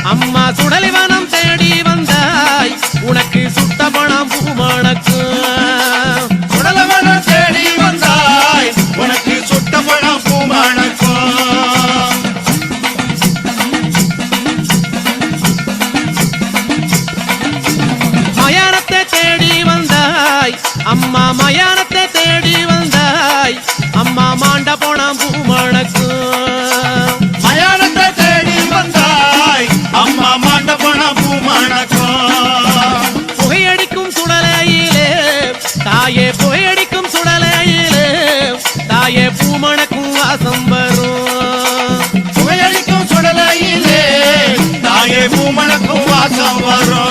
அம்மா சுடலிவனம் தேடி வந்தாய் உனக்கு சுட்ட பணம் பூமணக்கும் சுடலிவனம் தேடி வந்தாய் உனக்கு சுட்ட பணம் பூமணக்கும் மயானத்தை தேடி வந்தாய் அம்மா மயானத்தை தேடி வந்தாய் அம்மா மாண்ட போனாம் பூமணக்கும் மயானத்தை தேடி வந்தாய் அம்மா மாண்ட போனாம் பூமணக்கும் புகையடிக்கும் சுடலையிலே தாயே புகையடிக்கும் சுடலையிலே தாயே பூமணக்கும் வாசம் வரும் புகையடிக்கும் சுடலையிலே தாயே பூமணக்கும் வாசம் வரும்